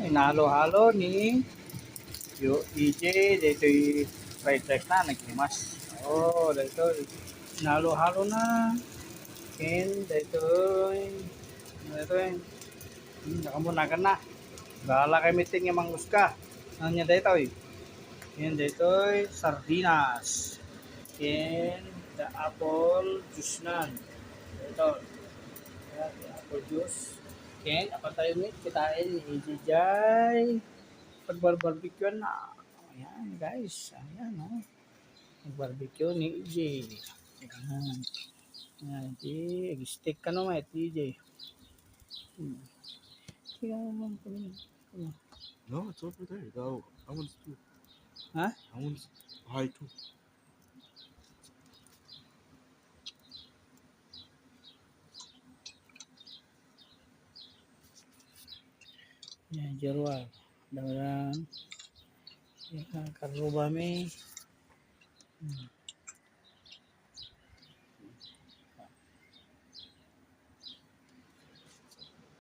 inahalo-halo ni EJ. Dito yung fried rice na, naghimas. Oh, dito, inahalo-halo na. And dito, nakamunagan na. Bahala kay meeting yung mangusga. Ano niya dito eh? And dito, sardinas. And the apple juice na. Ito. The apple juice. And apa tayo meet? Kitain ni EJ Jai. Pag-barbecue na. Ayan guys. Ayan o. Oh. Pag-barbecue ni EJ. Ayan. Ayan. Steak ka naman EJ. No, it's over there. That one's too. Huh? That one's high too. Yan, Jerwal. Dalam. Ya, karubami.